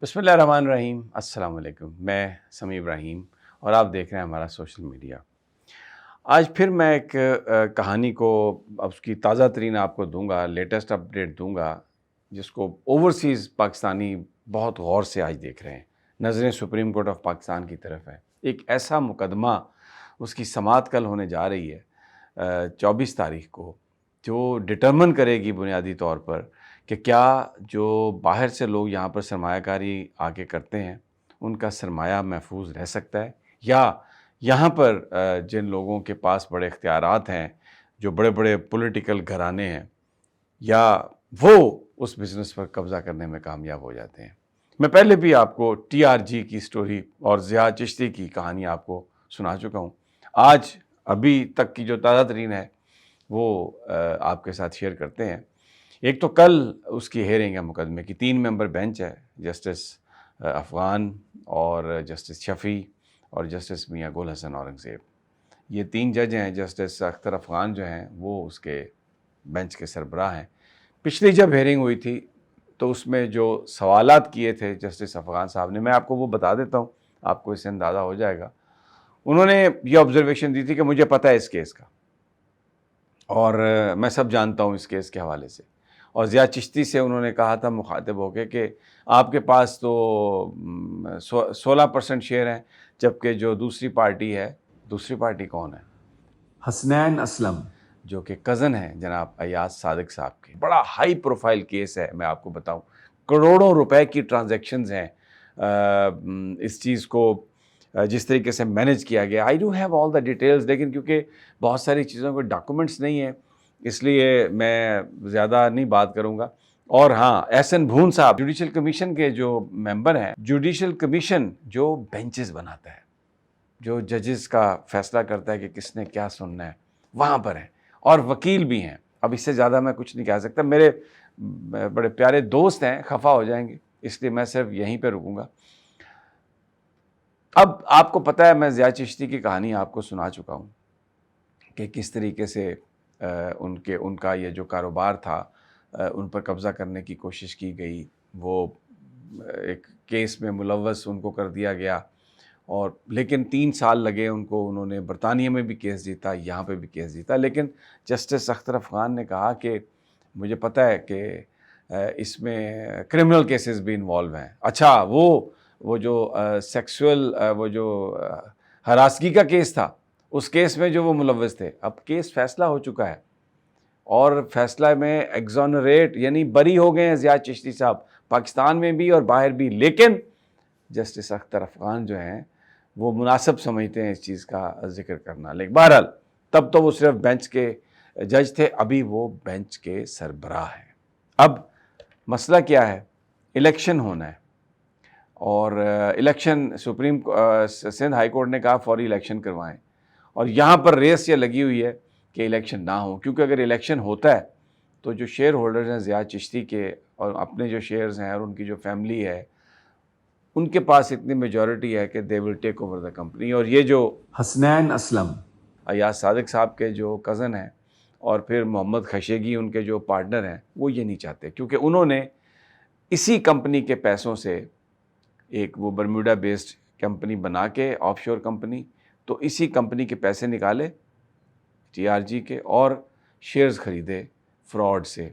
बिस्मिल्लाहिर्रहमानिर्रहीम। अस्सलाम वालेकुम। मैं समी इब्राहिम और आप देख रहे हैं हमारा सोशल मीडिया। आज फिर मैं एक कहानी को अब उसकी ताज़ा तरीन आपको दूंगा, लेटेस्ट अपडेट दूंगा, जिसको ओवरसीज़ पाकिस्तानी बहुत गौर से आज देख रहे हैं। नज़रें सुप्रीम कोर्ट ऑफ पाकिस्तान की तरफ है। एक ऐसा मुकदमा, उसकी समाअत कल होने जा रही है 24 तारीख को, जो डिटरमिन करेगी बुनियादी तौर पर कि क्या जो बाहर से लोग यहाँ पर सरमायाकारी आके करते हैं उनका सरमाया महफूज रह सकता है, या यहाँ पर जिन लोगों के पास बड़े इख्तियारात हैं, जो बड़े बड़े पॉलिटिकल घराने हैं, या वो उस बिज़नेस पर कब्ज़ा करने में कामयाब हो जाते हैं। मैं पहले भी आपको TRG की स्टोरी और ज़िया चिश्ती की कहानी आपको सुना चुका हूँ। आज अभी तक की जो ताज़ा तरीन है वो आपके साथ शेयर करते हैं। एक तो कल उसकी हेयरिंग है मुकदमे की। 3 मेंबर बेंच है, जस्टिस अफ़गान और जस्टिस शफ़ी और जस्टिस मियां गुल हसन औरंगज़ेब। ये 3 जज हैं। जस्टिस अख्तर अफ़गान जो हैं वो उसके बेंच के सरबराह हैं। पिछली जब हेयरिंग हुई थी तो उसमें जो सवालात किए थे जस्टिस अफ़गान साहब ने, मैं आपको वो बता देता हूँ, आपको इससे अंदाज़ा हो जाएगा। उन्होंने ये ऑब्जर्वेशन दी थी कि मुझे पता है इस केस का और मैं सब जानता हूँ इस केस के हवाले से। और ज़िया चिश्ती से उन्होंने कहा था मुखातिब होकर कि आपके पास तो 16% शेयर हैं, जबकि जो दूसरी पार्टी है, दूसरी पार्टी कौन है? हसनैन असलम, जो कि कज़न है जनाब अयाज सादिक साहब के। बड़ा हाई प्रोफाइल केस है, मैं आपको बताऊं, करोड़ों रुपए की ट्रांजैक्शंस हैं। इस चीज़ को जिस तरीके से मैनेज किया गया, I do have all the details, लेकिन क्योंकि बहुत सारी चीज़ों के डॉक्यूमेंट्स नहीं हैं इसलिए मैं ज़्यादा नहीं बात करूँगा। और हाँ, एहसन भून साहब जुडिशल कमीशन के जो मेंबर हैं, जुडिशल कमीशन जो बेंचेस बनाता है, जो जजेस का फैसला करता है कि किसने क्या सुनना है, वहाँ पर हैं, और वकील भी हैं। अब इससे ज़्यादा मैं कुछ नहीं कह सकता। मेरे बड़े प्यारे दोस्त हैं, खफा हो जाएंगे, इसलिए मैं सिर्फ यहीं पे रुकूंगा। अब आपको पता है, मैं ज़िया चिश्ती की कहानी आपको सुना चुका हूँ कि किस तरीके से उनका ये जो कारोबार था, उन पर कब्ज़ा करने की कोशिश की गई। वो एक केस में मुलव्वस उनको कर दिया गया, और लेकिन 3 साल लगे उनको। उन्होंने बरतानिया में भी केस जीता, यहाँ पे भी केस जीता, लेकिन जस्टिस अख्तर अफ़गान ने कहा कि मुझे पता है कि इसमें क्रिमिनल केसेस भी इन्वॉल्व हैं। अच्छा, वो जो सेक्सुअल वो जो हरासगी का केस था, उस केस में जो वो मुलव्वस थे, अब केस फैसला हो चुका है और फैसला में एग्जोनरेट यानी बरी हो गए हैं ज़िया चिश्ती साहब, पाकिस्तान में भी और बाहर भी। लेकिन जस्टिस अख्तर अफ़गान जो हैं वो मुनासिब समझते हैं इस चीज़ का जिक्र करना। लेकिन बहरहाल तब तो वो सिर्फ बेंच के जज थे, अभी वो बेंच के सरबराह हैं। अब मसला क्या है? इलेक्शन होना है, और इलेक्शन सिंध हाई कोर्ट ने कहा फौरी इलेक्शन करवाएं, और यहाँ पर रेस ये लगी हुई है कि इलेक्शन ना हो, क्योंकि अगर इलेक्शन होता है तो जो शेयर होल्डर्स हैं ज़िया चिश्ती के, और अपने जो शेयर्स हैं और उनकी जो फैमिली है, उनके पास इतनी मेजॉरिटी है कि they will take over the company. और ये जो हसनैन असलम, अयाज सादिक साहब के जो कज़न हैं और फिर मोहम्मद खशेगी उनके जो पार्टनर हैं, वो ये नहीं चाहते, क्योंकि उन्होंने इसी कंपनी के पैसों से एक वो बर्म्यूडा बेस्ड कंपनी बना के, ऑफशोर कंपनी, तो इसी कंपनी के पैसे निकाले TRG के और शेयर्स ख़रीदे फ्रॉड से,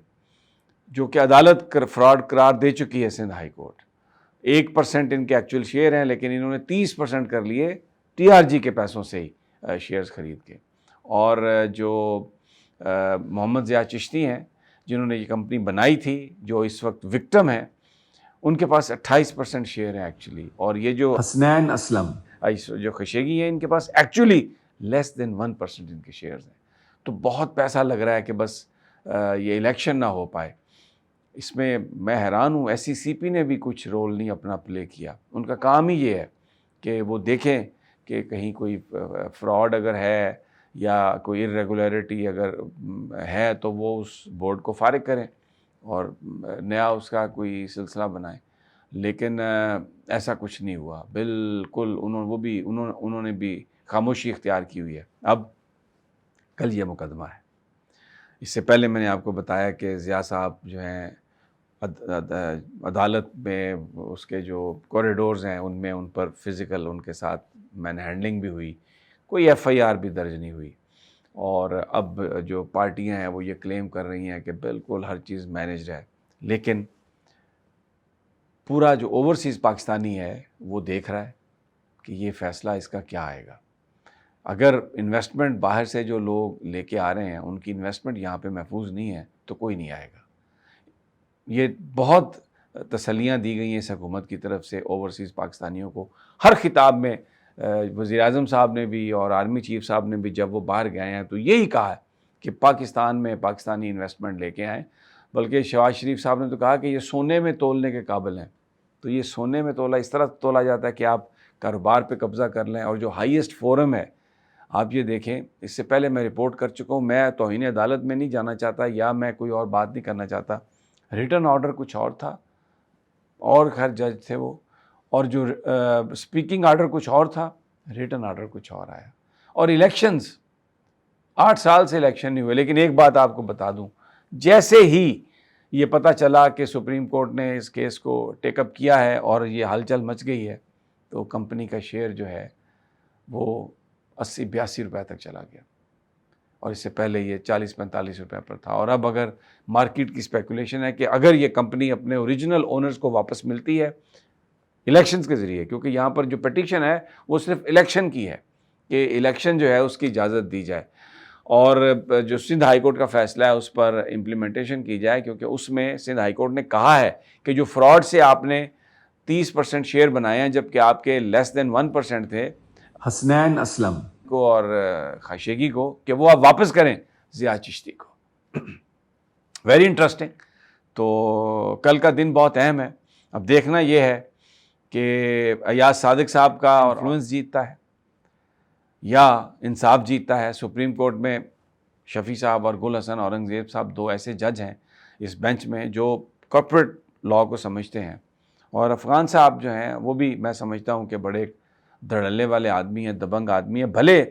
जो कि अदालत फ्रॉड करार दे चुकी है सिंध हाई कोर्ट। 1% इनके एक्चुअल शेयर हैं, लेकिन इन्होंने 30% कर लिए TRG के पैसों से ही शेयर्स ख़रीद के। और जो मोहम्मद ज़िया चिश्ती हैं जिन्होंने ये कंपनी बनाई थी, जो इस वक्त विक्टिम है, उनके पास 28% शेयर है एक्चुअली। और ये जो हसनैन असलम, जो खशेगी है, इनके पास एक्चुअली लेस देन 1% इनके शेयर्स हैं। तो बहुत पैसा लग रहा है कि बस ये इलेक्शन ना हो पाए। इसमें मैं हैरान हूँ, SECP ने भी कुछ रोल नहीं अपना प्ले किया। उनका काम ही ये है कि वो देखें कि कहीं कोई फ्रॉड अगर है या कोई इरेगुलरिटी अगर है तो वो उस बोर्ड को फारिग करें और नया उसका कोई सिलसिला बनाएं। लेकिन ऐसा कुछ नहीं हुआ, बिल्कुल। उन्होंने भी खामोशी इख्तियार की हुई है। अब कल ये मुकदमा है। इससे पहले मैंने आपको बताया कि ज़िया साहब जो हैं عدالت میں اس کے جو کوریڈورز ہیں ان میں ان پر فزیکل ان کے ساتھ مین ہینڈلنگ بھی ہوئی، کوئی ایف آئی آر بھی درج نہیں ہوئی، اور اب جو پارٹیاں ہیں وہ یہ کلیم کر رہی ہیں کہ بالکل ہر چیز مینیجڈ ہے، لیکن پورا جو اوورسیز پاکستانی ہے وہ دیکھ رہا ہے کہ یہ فیصلہ اس کا کیا آئے گا۔ اگر انویسٹمنٹ باہر سے جو لوگ لے کے آ رہے ہیں ان کی انویسٹمنٹ یہاں پہ محفوظ نہیں ہے تو کوئی نہیں آئے گا۔ یہ بہت تسلیاں دی گئی ہیں اس حکومت کی طرف سے اوورسیز پاکستانیوں کو، ہر خطاب میں وزیر اعظم صاحب نے بھی اور آرمی چیف صاحب نے بھی جب وہ باہر گئے ہیں تو یہی کہا ہے کہ پاکستان میں پاکستانی انویسٹمنٹ لے کے آئیں، بلکہ شہباز شریف صاحب نے تو کہا کہ یہ سونے میں تولنے کے قابل ہیں۔ تو یہ سونے میں تولا اس طرح تولا جاتا ہے کہ آپ کاروبار پہ قبضہ کر لیں، اور جو ہائیسٹ فورم ہے آپ یہ دیکھیں، اس سے پہلے میں رپورٹ کر چکا ہوں، میں توہین عدالت میں نہیں جانا چاہتا یا میں کوئی اور بات نہیں کرنا چاہتا، ریٹن آرڈر کچھ اور تھا اور خیر جج تھے وہ، اور جو اسپیکنگ آرڈر کچھ اور تھا، ریٹن آرڈر کچھ اور آیا، اور الیکشنز 8 سال سے الیکشن نہیں ہوئے۔ لیکن ایک بات آپ کو بتا دوں، جیسے ہی یہ پتہ چلا کہ سپریم کورٹ نے اس کیس کو ٹیک اپ کیا ہے اور یہ ہلچل مچ گئی ہے، تو کمپنی کا شیئر جو ہے وہ 80-82 روپے تک چلا گیا، اور اس سے پہلے یہ 40-45 روپے پر تھا۔ اور اب اگر مارکیٹ کی اسپیکولیشن ہے کہ اگر یہ کمپنی اپنے اوریجنل اونرز کو واپس ملتی ہے الیکشنز کے ذریعے، کیونکہ یہاں پر جو پٹیشن ہے وہ صرف الیکشن کی ہے کہ الیکشن جو ہے اس کی اجازت دی جائے، اور جو سندھ ہائی کورٹ کا فیصلہ ہے اس پر امپلیمنٹیشن کی جائے، کیونکہ اس میں سندھ ہائی کورٹ نے کہا ہے کہ جو فراڈ سے آپ نے 30% شیئر بنائے ہیں جبکہ آپ کے لیس دین 1% تھے حسنین اسلم، کو اور خاشیگی کو، کہ وہ آپ واپس کریں ضیاء چشتی کو۔ Very interesting. تو کل کا دن بہت اہم ہے، اب دیکھنا یہ ہے کہ ایاز صادق صاحب کا انفلوئنس جیتتا ہے یا انصاف جیتتا ہے۔ سپریم کورٹ میں شفیع صاحب اور گل حسن اورنگزیب صاحب 2 ایسے جج ہیں اس بینچ میں جو کارپوریٹ لاء کو سمجھتے ہیں، اور افغان صاحب جو ہیں وہ بھی میں سمجھتا ہوں کہ بڑے دھڑلے والے آدمی ہیں، دبنگ آدمی ہیں، بھلے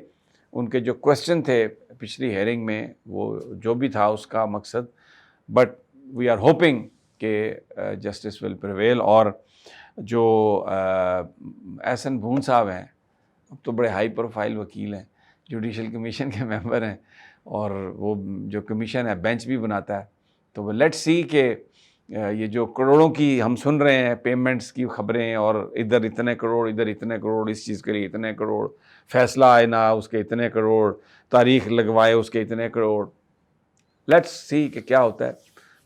ان کے جو کوسچن تھے پچھلی ہیئرنگ میں وہ جو بھی تھا اس کا مقصد، بٹ وی آر ہوپنگ کہ جسٹس ول پریویل۔ اور جو احسن بھون صاحب ہیں، اب تو بڑے ہائی پروفائل وکیل ہیں، جوڈیشل کمیشن کے ممبر ہیں، اور وہ جو کمیشن ہے بینچ بھی بناتا ہے، تو وہ لیٹ سی کہ یہ جو کروڑوں کی ہم سن رہے ہیں پیمنٹس کی خبریں، اور ادھر اتنے کروڑ، ادھر اتنے کروڑ، اس چیز کے لیے اتنے کروڑ، فیصلہ آئے نہ اس کے اتنے کروڑ، تاریخ لگوائے اس کے اتنے کروڑ، لیٹس سی کہ کیا ہوتا ہے۔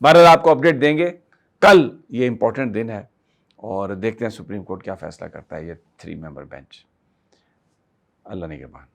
بہرحال آپ کو اپڈیٹ دیں گے۔ کل یہ امپورٹنٹ دن ہے اور دیکھتے ہیں سپریم کورٹ کیا فیصلہ کرتا ہے یہ 3 ممبر بینچ۔ اللہ نگہبان۔